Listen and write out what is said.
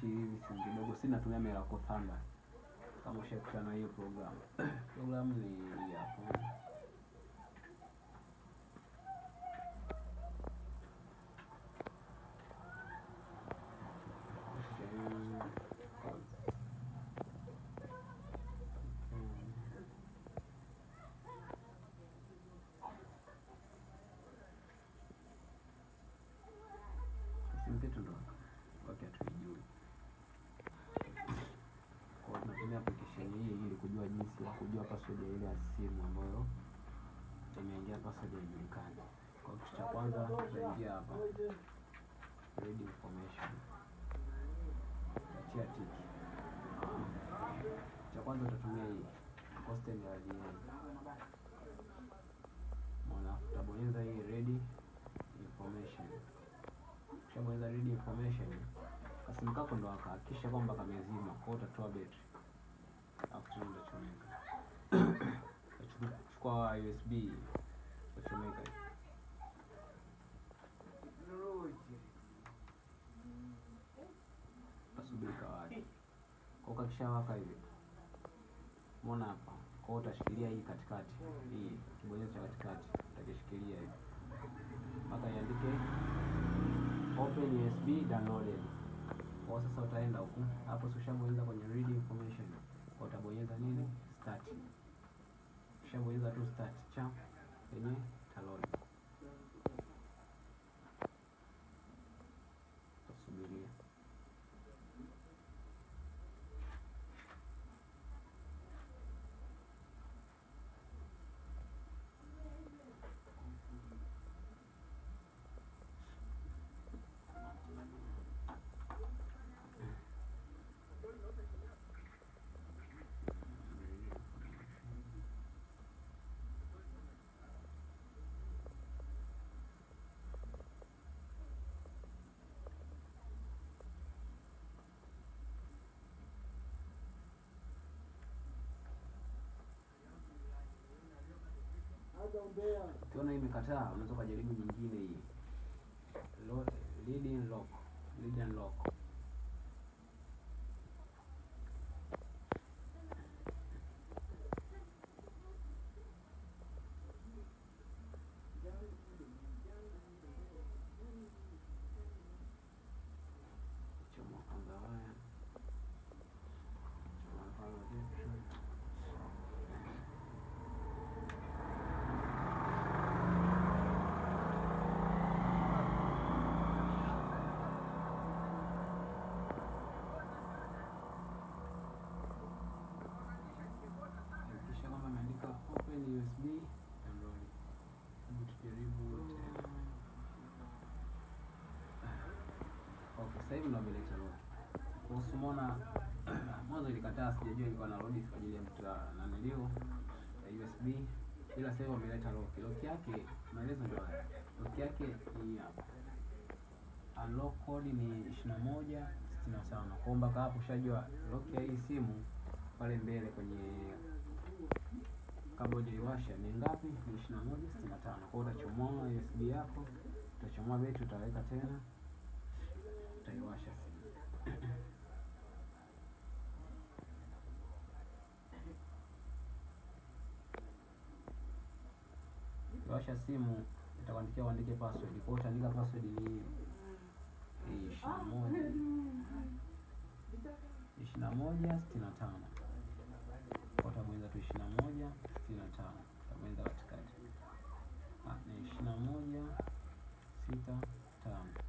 hivi simu kidogo, si natumia Miracle Thunder. Kama ushakutana hiyo programu. Programu ni hapo. Mtetu ndo wake atujui. Kwa tunatumia application hii ili kujua jinsi ya kujua password ya ile simu ambayo imeingia password haijulikani. Kwa kitu cha kwanza tutaingia hapa read information. Achia tiki. Cha kwanza tutatumia hii constant ya mwana tutabonyeza hii read information. Ukishabonyeza read information, simu yako ndo hakikisha kwamba kamezima, kwa utatoa betri. Alafu tena utachomeka. Chukua USB utachomeka. Tasubiri kawaki. Kwa ukishawaka hivi. Umeona hapa. Kwa utashikilia hii katikati. Hii kibonyeza cha katikati utakishikilia hivi. Mpaka iandike open USB downloaded. Kwa sasa utaenda huku. Hapo ushabonyeza kwenye read information. Kwa utabonyeza nini? Start. Ushabonyeza tu start cha yenye download. Subiria. Ukiona imekataa, unaweza kujaribu nyingine hii. Lead and lock. Lead and lock. Choma kwanza haya. Choma kwanza. Open USB download. Tujaribu tena. Okay, sasa hivi ndo ameleta load. Kuhusu mbona mwanzo ilikataa, sijajua ilikuwa na load kwa ajili ya nanilio ya USB. Ila sasa hivi ameleta lock. Lock yake maelezo ndio haya. Lock yake ni hapa. Unlock code ni 2165. Kwa mpaka hapo ushajua lock ya hii simu pale mbele kwenye kabla hujaiwasha ni ngapi? Ni 2165. Kwa hiyo utachomoa USB yako, utachomoa betri, utaweka tena, utaiwasha simu. Ukiwasha simu itakuandikia uandike password. Kwa hiyo utaandika password ni 2165. Utabonyeza tu 2165. Utabonyeza katikati. Ni 2165.